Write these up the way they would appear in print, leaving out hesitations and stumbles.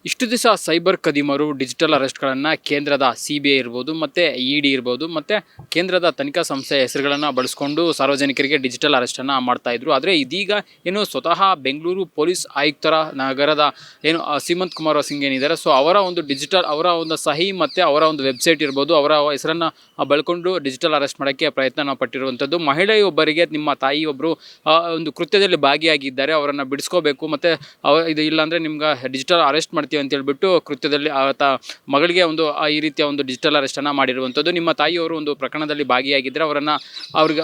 ಇಷ್ಟು ದಿವಸ cyber ಕದಿಮರು digital ಅರೆಸ್ಟ್ಗಳನ್ನು ಕೇಂದ್ರದ CBI ಇರ್ಬೋದು ಮತ್ತು ED ಇರ್ಬೋದು ಮತ್ತು ಕೇಂದ್ರದ ತನಿಖಾ ಸಂಸ್ಥೆ ಹೆಸರುಗಳನ್ನು ಬಳಸ್ಕೊಂಡು ಸಾರ್ವಜನಿಕರಿಗೆ ಡಿಜಿಟಲ್ ಅರೆಸ್ಟನ್ನು ಮಾಡ್ತಾಯಿದ್ರು. ಆದರೆ ಇದೀಗ ಏನು ಸ್ವತಃ ಬೆಂಗಳೂರು ಪೊಲೀಸ್ ಆಯುಕ್ತರ ನಗರದ ಏನು ಸೀಮಂತ್ ಕುಮಾರ್ ಸಿಂಗ್ ಏನಿದ್ದಾರೆ, ಸೊ ಅವರ ಒಂದು ಡಿಜಿಟಲ್ ಅವರ ಒಂದು ಸಹಿ ಮತ್ತು ಅವರ ಒಂದು ವೆಬ್ಸೈಟ್ ಇರ್ಬೋದು, ಅವರ ಹೆಸರನ್ನು ಬಳಕೊಂಡು ಡಿಜಿಟಲ್ ಅರೆಸ್ಟ್ ಮಾಡೋಕ್ಕೆ ಪ್ರಯತ್ನ ಪಟ್ಟಿರುವಂಥದ್ದು. ಮಹಿಳೆಯೊಬ್ಬರಿಗೆ ನಿಮ್ಮ ತಾಯಿಯೊಬ್ಬರು ಒಂದು ಕೃತ್ಯದಲ್ಲಿ ಭಾಗಿಯಾಗಿದ್ದಾರೆ, ಅವರನ್ನು ಬಿಡಿಸ್ಕೋಬೇಕು ಮತ್ತು ಇದು ಇಲ್ಲಾಂದರೆ ನಿಮ್ಗೆ ಡಿಜಿಟಲ್ ಅರೆಸ್ಟ್ ಮಾಡ್ತೀವಿ ಅಂತ ಹೇಳ್ಬಿಟ್ಟು ಕೃತ್ಯದಲ್ಲಿ ಮಗಳಿಗೆ ಒಂದು ಈ ರೀತಿಯ ಒಂದು ಡಿಜಿಟಲ್ ಅರೆಸ್ಟನ್ನು ಮಾಡಿರುವಂಥದ್ದು. ನಿಮ್ಮ ತಾಯಿಯವರು ಒಂದು ಪ್ರಕರಣದಲ್ಲಿ ಭಾಗಿಯಾಗಿದ್ದರೆ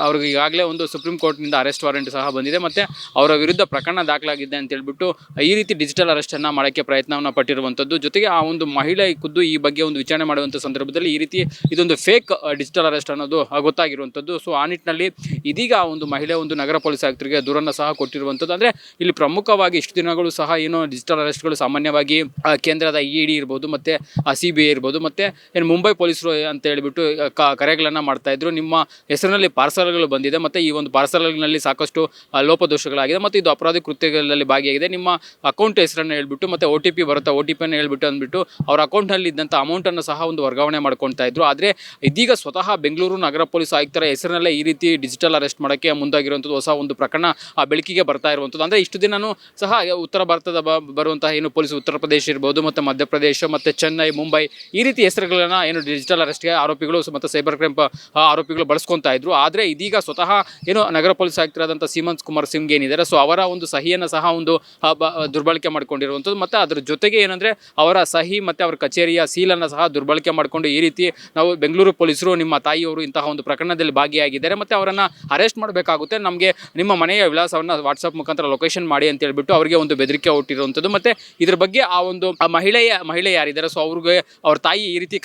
ಅವ್ರಿಗೆ ಈಗಾಗಲೇ ಒಂದು ಸುಪ್ರೀಂ ಕೋರ್ಟ್ನಿಂದ ಅರೆಸ್ಟ್ ವಾರೆಂಟ್ ಸಹ ಬಂದಿದೆ ಮತ್ತು ಅವರ ವಿರುದ್ಧ ಪ್ರಕರಣ ದಾಖಲಾಗಿದೆ ಅಂತ ಹೇಳ್ಬಿಟ್ಟು ಈ ರೀತಿ ಡಿಜಿಟಲ್ ಅರೆಸ್ಟನ್ನು ಮಾಡೋಕ್ಕೆ ಪ್ರಯತ್ನವನ್ನು ಪಟ್ಟಿರುವಂಥದ್ದು. ಜೊತೆಗೆ ಆ ಒಂದು ಮಹಿಳೆ ಖುದ್ದು ಈ ಬಗ್ಗೆ ಒಂದು ವಿಚಾರಣೆ ಮಾಡುವಂಥ ಸಂದರ್ಭದಲ್ಲಿ ಈ ರೀತಿ ಇದೊಂದು ಫೇಕ್ ಡಿಜಿಟಲ್ ಅರೆಸ್ಟ್ ಅನ್ನೋದು ಗೊತ್ತಾಗಿರುವಂಥದ್ದು. ಸೊ ಆ ನಿಟ್ಟಿನಲ್ಲಿ ಇದೀಗ ಒಂದು ಮಹಿಳೆ ಒಂದು ನಗರ ಪೊಲೀಸ್ ಆಯುಕ್ತರಿಗೆ ದೂರನ್ನು ಸಹ ಕೊಟ್ಟಿರುವಂಥದ್ದು. ಅಂದರೆ ಇಲ್ಲಿ ಪ್ರಮುಖವಾಗಿ ಇಷ್ಟು ದಿನಗಳು ಸಹ ಏನು ಡಿಜಿಟಲ್ ಅರೆಸ್ಟ್ಗಳು ಸಾಮಾನ್ಯವಾಗಿ ಕೇಂದ್ರದ ED ಇರ್ಬೋದು ಮತ್ತು CBI ಇರ್ಬೋದು ಮತ್ತು ಏನು ಮುಂಬೈ ಪೊಲೀಸರು ಅಂತ ಹೇಳಿಬಿಟ್ಟು ಕರೆಗಳನ್ನು ಮಾಡ್ತಾಯಿದ್ರು. ನಿಮ್ಮ ಹೆಸರಿನಲ್ಲಿ ಪಾರ್ಸಲ್ಗಳು ಬಂದಿದೆ ಮತ್ತು ಈ ಒಂದು ಪಾರ್ಸಲ್ನಲ್ಲಿ ಸಾಕಷ್ಟು ಲೋಪದೋಷಗಳಾಗಿದೆ ಮತ್ತು ಇದು ಅಪರಾಧ ಕೃತ್ಯಗಳಲ್ಲಿ ಭಾಗಿಯಾಗಿದೆ, ನಿಮ್ಮ ಅಕೌಂಟ್ ಹೆಸರನ್ನು ಹೇಳ್ಬಿಟ್ಟು ಮತ್ತು OTP ಬರುತ್ತೆ, OTPಯನ್ನು ಹೇಳ್ಬಿಟ್ಟು ಅಂದ್ಬಿಟ್ಟು ಅವ್ರ ಅಕೌಂಟ್ನಲ್ಲಿ ಇದ್ದಂಥ ಅಮೌಂಟನ್ನು ಸಹ ಒಂದು ವರ್ಗಾವಣೆ ಮಾಡ್ಕೊಳ್ತಾ ಇದ್ರು. ಆದರೆ ಇದೀಗ ಸ್ವತಃ ಬೆಂಗಳೂರು ನಗರ ಪೊಲೀಸ್ ಆಯುಕ್ತರ ಹೆಸರಿನಲ್ಲೇ ಈ ರೀತಿ ಡಿಜಿಟಲ್ ಅರೆಸ್ಟ್ ಮಾಡೋಕ್ಕೆ ಮುಂದಾಗಿರುವಂಥದ್ದು ಹೊಸ ಒಂದು ಪ್ರಕರಣ ಬೆಳಕಿಗೆ ಬರ್ತಾ ಇರುವಂಥದ್ದು. ಅಂದರೆ ಇಷ್ಟು ದಿನವೂ ಸಹ ಉತ್ತರ ಭಾರತದ ಬರುವಂತಹ ಏನು ಪೊಲೀಸ್ ಉತ್ತರ ಪ್ರದೇಶ ಇರ್ಬೋದು ಮತ್ತು ಮಧ್ಯಪ್ರದೇಶ ಮತ್ತು ಚೆನ್ನೈ, ಮುಂಬೈ ಈ ರೀತಿ ಹೆಸರುಗಳನ್ನು ಏನು ಡಿಜಿಟಲ್ ಅರೆಸ್ಟ್ಗೆ ಆರೋಪಿಗಳು ಮತ್ತು ಸೈಬರ್ ಕ್ರೈಮ್ ಆರೋಪಿಗಳು ಬಳಸ್ಕೊತಾ ಇದ್ರು. ಆದರೆ ಇದೀಗ ಸ್ವತಃ ಏನು ನಗರ ಪೊಲೀಸ್ ಆಯುಕ್ತರಾದಂಥ ಸೀಮಂತ್ ಕುಮಾರ್ ಸಿಂಗ್ ಏನಿದ್ದಾರೆ, ಸೊ ಅವರ ಒಂದು ಸಹಿಯನ್ನು ಸಹ ಒಂದು ದುರ್ಬಳಕೆ ಮಾಡ್ಕೊಂಡಿರುವಂಥದ್ದು ಮತ್ತು ಅದರ ಜೊತೆಗೆ ಏನಂದರೆ ಅವರ ಸಹಿ ಮತ್ತು ಅವರ ಕಚೇರಿಯ ಸೀಲನ್ನು ಸಹ ದುರ್ಬಳಕೆ ಮಾಡಿಕೊಂಡು ಈ ರೀತಿ ನಾವು ಬೆಂಗಳೂರು ಪೊಲೀಸರು ನಿಮ್ಮ ತಾಯಿಯವರು ಇಂತಹ ಒಂದು ಪ್ರಕರಣದಲ್ಲಿ ಭಾಗಿಯಾಗಿದ್ದಾರೆ ಮತ್ತು ಅವರನ್ನು ಅರೆಸ್ಟ್ ಮಾಡಬೇಕಾಗುತ್ತೆ, ನಮಗೆ ನಿಮ್ಮ ಮನೆಯ ವಿಳಾಸವನ್ನು ವಾಟ್ಸಪ್ ಮುಖಾಂತರ ಲೊಕೇಶನ್ ಮಾಡಿ ಅಂತ ಹೇಳ್ಬಿಟ್ಟು ಅವರಿಗೆ ಒಂದು ಬೆದರಿಕೆ ಹುಟ್ಟಿರುವಂಥದ್ದು. ಮತ್ತು ಇದ್ರ ಬಗ್ಗೆ ಆ ಒಂದು ಮಹಿಳೆ ಯಾರಿದ್ದಾರೆ, ಸೊ ಅವ್ರಿಗೆ ಅವ್ರ ತಾಯಿ ಈ ರೀತಿ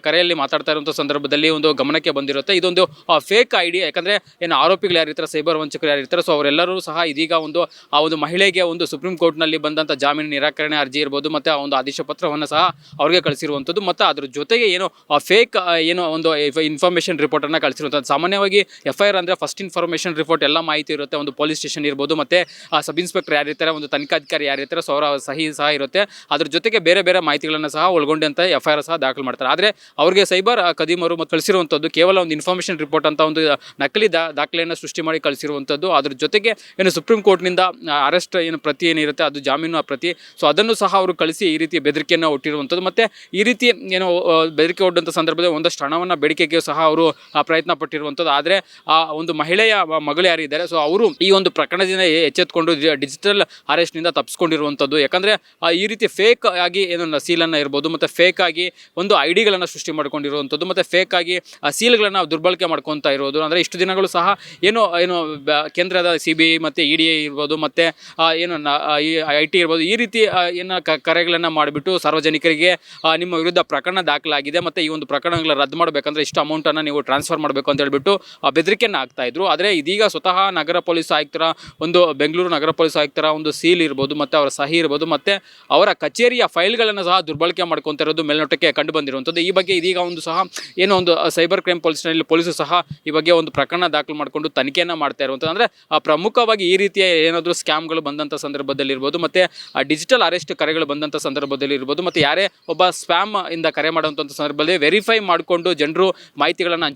ಕರೆಯಲ್ಲಿ ಮಾತಾಡ್ತಾ ಇರುವಂಥ ಸಂದರ್ಭದಲ್ಲಿ ಒಂದು ಗಮನಕ್ಕೆ ಬಂದಿರುತ್ತೆ. ಇದೊಂದು ಫೇಕ್ ID, ಯಾಕಂದರೆ ಏನು ಆರೋಪಿಗಳು ಯಾರಿರ್ತಾರೆ, ಸೈಬರ್ ವಂಚಕರು ಯಾರಿರ್ತಾರೆ, ಸೊ ಅವರೆಲ್ಲರೂ ಸಹ ಇದೀಗ ಆ ಒಂದು ಮಹಿಳೆಗೆ ಒಂದು ಸುಪ್ರೀಂ ಕೋರ್ಟ್ನಲ್ಲಿ ಬಂದಂಥ ಜಾಮೀನು ನಿರಾಕರಣೆ ಅರ್ಜಿ ಇರ್ಬೋದು ಮತ್ತು ಆ ಒಂದು ಆದೇಶ ಪತ್ರವನ್ನು ಸಹ ಅವ್ರಿಗೆ ಕಳಿಸಿರುವಂಥದ್ದು ಮತ್ತು ಅದ್ರ ಜೊತೆಗೆ ಏನು ಫೇಕ್ ಏನು ಒಂದು ಇನ್ಫಾರ್ಮೇಷನ್ ರಿಪೋರ್ಟನ್ನು ಕಳಿಸಿರುವಂಥದ್ದು. ಸಾಮಾನ್ಯವಾಗಿ FIR ಅಂದರೆ ಫಸ್ಟ್ ಇನ್ಫಾರ್ಮೇಷನ್ ರಿಪೋರ್ಟ್ ಎಲ್ಲ ಮಾಹಿತಿ ಇರುತ್ತೆ, ಒಂದು ಪೊಲೀಸ್ ಸ್ಟೇಷನ್ ಇರ್ಬೋದು ಮತ್ತು ಸಬ್ ಇನ್ಸ್ಪೆಕ್ಟರ್ ಯಾರಿರ್ತಾರೆ, ಒಂದು ತನಿಖಾಧಿಕಾರಿ ಯಾರಿರ್ತಾರೆ, ಸೊ ಅವರ ಸಹಿ ಸಹ ಇರುತ್ತೆ. ಅದ್ರ ಜೊತೆಗೆ ಬೇರೆ ಮಾಹಿತಿಗಳನ್ನು ಸಹ ಒಳಗೊಂಡಂಥ FIR ಸಹ ದಾಖಲು ಮಾಡ್ತಾರೆ. ಆದರೆ ಅವ್ರಿಗೆ ಸೈಬರ್ ಕದಿಮರು ಮತ್ತು ಕಳಿಸಿರುವಂಥದ್ದು ಕೇವಲ ಒಂದು ಇನ್ಫಾರ್ಮೇಷನ್ ರಿಪೋರ್ಟ್ ಅಂತ ಒಂದು ನಕಲಿ ದಾಖಲೆಯನ್ನು ಸೃಷ್ಟಿ ಮಾಡಿ ಕಳಿಸಿರುವಂಥದ್ದು. ಅದ್ರ ಜೊತೆಗೆ ಏನು ಸುಪ್ರೀಂ ಕೋರ್ಟ್ನಿಂದ ಅರೆಸ್ಟ್ ಏನು ಪ್ರತಿ ಏನಿರುತ್ತೆ ಅದು ಜಾಮೀನು ಪ್ರತಿ, ಸೊ ಅದನ್ನು ಸಹ ಅವರು ಕಳಿಸಿ ಈ ರೀತಿ ಬೆದರಿಕೆಯನ್ನು ಒಟ್ಟಿರುವಂಥದ್ದು. ಮತ್ತು ಈ ರೀತಿ ಏನು ಬೆದರಿಕೆ ಒಡ್ಡಂಥ ಸಂದರ್ಭದಲ್ಲಿ ಒಂದಷ್ಟು ಹಣವನ್ನು ಬೇಡಿಕೆಗೆ ಸಹ ಅವರು ಪ್ರಯತ್ನ ಪಟ್ಟಿರುವಂಥದ್ದು. ಆದರೆ ಆ ಒಂದು ಮಹಿಳೆಯ ಮಗಳು ಯಾರಿದ್ದಾರೆ, ಸೊ ಅವರು ಈ ಒಂದು ಪ್ರಕರಣದಿಂದ ಎಚ್ಚೆತ್ತುಕೊಂಡು ಡಿಜಿಟಲ್ ಅರೆಸ್ಟ್ನಿಂದ ತಪ್ಪಿಸ್ಕೊಂಡಿರುವಂಥದ್ದು. ಯಾಕಂದರೆ ಈ ರೀತಿ ಫೇಕ್ ಆಗಿ ಏನು ಸೀಲನ್ನು ಇರ್ಬೋದು ಮತ್ತು ಫೇಕ್ ಆಗಿ ಒಂದು IDಗಳನ್ನು ಸೃಷ್ಟಿ ಮಾಡ್ಕೊಂಡಿರುವಂಥದ್ದು ಮತ್ತು ಫೇಕ್ ಆಗಿ ಸೀಲ್ಗಳನ್ನು ದುರ್ಬಳಕೆ ಮಾಡ್ಕೊತಾ ಇರೋದು. ಅಂದರೆ ಇಷ್ಟು ದಿನಗಳು ಸಹ ಏನು ಕೇಂದ್ರದ CBI ಮತ್ತು ED ಇರ್ಬೋದು ಮತ್ತು ಏನು IT ಇರ್ಬೋದು ಈ ರೀತಿ ಏನು ಕರೆಗಳನ್ನು ಮಾಡಿಬಿಟ್ಟು ಸಾರ್ವಜನಿಕರಿಗೆ ನಿಮ್ಮ ವಿರುದ್ಧ ಪ್ರಕರಣ ದಾಖಲಾಗಿದೆ ಮತ್ತು ಈ ಒಂದು ಪ್ರಕರಣಗಳ ರದ್ದು ಮಾಡಬೇಕಂದ್ರೆ ಇಷ್ಟು ಅಮೌಂಟನ್ನು ನೀವು ಟ್ರಾನ್ಸ್ಫರ್ ಮಾಡಬೇಕು ಅಂತ ಹೇಳ್ಬಿಟ್ಟು ಬೆದರಿಕೆಯನ್ನು ಹಾಕ್ತಾಯಿದ್ರು. ಆದರೆ ಇದೀಗ ಸ್ವತಃ ನಗರ ಪೊಲೀಸ್ ಆಯುಕ್ತರ ಒಂದು ಬೆಂಗಳೂರು ನಗರ ಪೊಲೀಸ್ ಆಯುಕ್ತರ ಒಂದು ಸೀಲ್ ಇರ್ಬೋದು ಮತ್ತು ಅವರ ಸಹಿ ಇರ್ಬೋದು ಮತ್ತು ಅವರ ಕಚೇರಿಯ ಫೈಲ್ಗಳನ್ನು ಸಹ ದುರ್ಬಳಕೆ ಮಾಡ್ಕೊತಾ ಇರೋದು ಮೇಲ್ನೋಟಕ್ಕೆ ಕಂಡು ಬಂದಿರುವಂಥದ್ದು. ಈ ಬಗ್ಗೆ ಇದೀಗ ಒಂದು ಸಹ ಏನೋ ಒಂದು ಸೈಬರ್ ಕ್ರೈಮ್ ಪೊಲೀಸ್ನಲ್ಲಿ ಪೊಲೀಸರು ಸಹ ಈ ಬಗ್ಗೆ ಒಂದು ಪ್ರಕರಣ ದಾಖಲು ಮಾಡಿಕೊಂಡು ತನಿಖೆಯನ್ನು ಮಾಡ್ತಾ ಇರುವಂಥದ್ದು. ಅಂದರೆ ಪ್ರಮುಖವಾಗಿ ಈ ರೀತಿಯ ಏನಾದರೂ ಸ್ಕ್ಯಾಮ್ಗಳು ಬಂದಂಥ ಸಂದರ್ಭದಲ್ಲಿ ಇರ್ಬೋದು ಮತ್ತು ಡಿಜಿಟಲ್ ಅರೆಸ್ಟ್ ಕರೆಗಳು ಬಂದಂಥ ಸಂದರ್ಭದಲ್ಲಿ ಇರ್ಬೋದು ಮತ್ತು ಯಾರೇ ಒಬ್ಬ ಸ್ಪ್ಯಾಮ್ ಇಂದ ಕರೆ ಮಾಡುವಂಥ ಸಂದರ್ಭದಲ್ಲಿ ವೆರಿಫೈ ಮಾಡಿಕೊಂಡು ಜನರು ಮಾಹಿತಿಗಳನ್ನು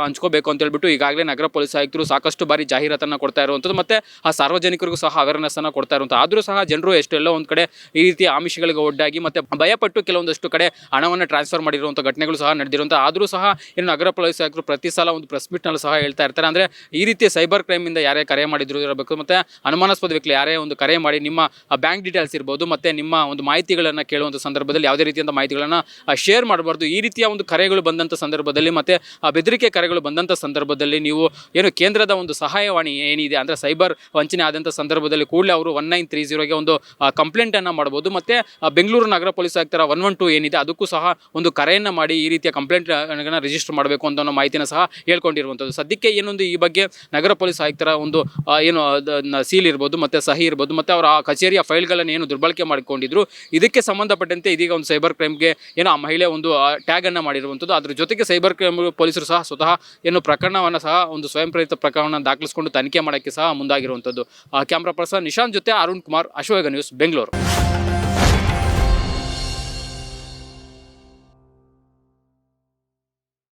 ಹಂಚ್ಕೋಬೇಕು ಅಂತ ಹೇಳ್ಬಿಟ್ಟು ಈಗಾಗಲೇ ನಗರ ಪೊಲೀಸ್ ಆಯುಕ್ತರು ಸಾಕಷ್ಟು ಬಾರಿ ಜಾಹೀರಾತನ್ನು ಕೊಡ್ತಾ ಇರುವಂಥದ್ದು ಮತ್ತು ಆ ಸಾರ್ವಜನಿಕರಿಗೂ ಸಹ ಅವೇರ್ನೆಸ್ಸನ್ನು ಕೊಡ್ತಾ ಇರುವಂಥದ್ದು. ಆದರೂ ಸಹ ಜನರು ಎಷ್ಟೆಲ್ಲೋ ಒಂದು ಕಡೆ ಈ ರೀತಿ ಆಮಿಷಗಳಿಗೆ ಒಡ್ಡಾಗಿ ಮತ್ತು ಭಯಪಟ್ಟು ಕೆಲವೊಂದಷ್ಟು ಕಡೆ ಹಣವನ್ನು ಟ್ರಾನ್ಸ್ಫರ್ ಮಾಡಿರುವಂಥ ಘಟನೆಗಳು ಸಹ ನಡೆದಿರುವಂಥ. ಆದರೂ ಸಹ ಇನ್ನು ನಗರ ಪೊಲೀಸ್ ಆಯುಕ್ತರು ಪ್ರತಿ ಸಲ ಒಂದು ಪ್ರೆಸ್ ಮೀಟ್ನಲ್ಲಿ ಸಹ ಹೇಳ್ತಾ ಇರ್ತಾರೆ, ಅಂದರೆ ಈ ರೀತಿ ಸೈಬರ್ ಕ್ರೈಮಿಂದ ಯಾರೇ ಕರೆ ಮಾಡಿದ್ರು ಇರಬೇಕು ಮತ್ತು ಅನುಮಾನಾಸ್ಪದ ವ್ಯಕ್ತಿ ಯಾರೇ ಒಂದು ಕರೆ ಮಾಡಿ ನಿಮ್ಮ ಬ್ಯಾಂಕ್ ಡೀಟೇಲ್ಸ್ ಇರ್ಬೋದು ಮತ್ತು ನಿಮ್ಮ ಒಂದು ಮಾಹಿತಿಗಳನ್ನು ಕೇಳುವಂಥ ಸಂದರ್ಭದಲ್ಲಿ ಯಾವುದೇ ರೀತಿಯಂಥ ಮಾಹಿತಿಗಳನ್ನು ಶೇರ್ ಮಾಡಬಾರ್ದು. ಈ ರೀತಿಯ ಒಂದು ಕರೆಗಳು ಬಂದಂಥ ಸಂದರ್ಭದಲ್ಲಿ ಮತ್ತು ಬೆದರಿಕೆ ಕರೆಗಳು ಬಂದಂಥ ಸಂದರ್ಭದಲ್ಲಿ ನೀವು ಏನು ಕೇಂದ್ರದ ಒಂದು ಸಹಾಯವಾಣಿ ಏನಿದೆ, ಅಂದರೆ ಸೈಬರ್ ವಂಚನೆ ಆದಂಥ ಸಂದರ್ಭದಲ್ಲಿ ಕೂಡಲೇ ಅವರು 1930ಗೆ ಒಂದು ಕಂಪ್ಲೇಂಟನ್ನು ಮಾಡ್ಬೋದು ಮತ್ತು ಬೆಂಗಳೂರು ನಗರ ಪೊಲೀಸ್ ಆಯುಕ್ತರ 112 ಏನಿದೆ ಅದಕ್ಕೂ ಸಹ ಒಂದು ಕರೆಯನ್ನು ಮಾಡಿ ಈ ರೀತಿಯ ಕಂಪ್ಲೇಂಟ್ಗಳನ್ನು ರಿಜಿಸ್ಟರ್ ಮಾಡಬೇಕು ಅಂತ ಅನ್ನೋ ಮಾಹಿತಿನ ಸಹ ಹೇಳ್ಕೊಂಡಿರುವಂಥದ್ದು. ಸದ್ಯಕ್ಕೆ ಏನೊಂದು ಈ ಬಗ್ಗೆ ನಗರ ಪೊಲೀಸ್ ಆಯುಕ್ತರ ಒಂದು ಏನು ಸೀಲ್ ಇರ್ಬೋದು ಮತ್ತು ಸಹಿ ಇರ್ಬೋದು ಮತ್ತು ಅವರ ಕಚೇರಿಯ ಫೈಲ್ಗಳನ್ನು ಏನು ದುರ್ಬಳಕೆ ಮಾಡಿಕೊಂಡಿದ್ರು ಇದಕ್ಕೆ ಸಂಬಂಧಪಟ್ಟಂತೆ ಇದೀಗ ಒಂದು ಸೈಬರ್ ಕ್ರೈಮ್ಗೆ ಏನೋ ಆ ಮಹಿಳೆ ಒಂದು ಟ್ಯಾಗನ್ನು ಮಾಡಿರುವಂಥದ್ದು. ಅದ್ರ ಜೊತೆಗೆ ಸೈಬರ್ ಕ್ರೈಮ್ ಪೊಲೀಸರು ಸಹ ಸ್ವತಃ ಏನು ಪ್ರಕರಣವನ್ನು ಸಹ ಒಂದು ಸ್ವಯಂ ಪ್ರೇರಿತ ಪ್ರಕರಣವನ್ನು ದಾಖಲಿಸಿಕೊಂಡು ತನಿಖೆ ಮಾಡೋಕ್ಕೆ ಸಹ ಮುಂದಾಗಿರುವಂಥದ್ದು. ಕ್ಯಾಮ್ರಾ ಪರ್ಸನ್ ನಿಶಾಂತ್ ಜೊತೆ ಅರುಣ್ ಕುಮಾರ್, ಅಶ್ವವೇಗ ನ್ಯೂಸ್, ಬೆಂಗಳೂರು.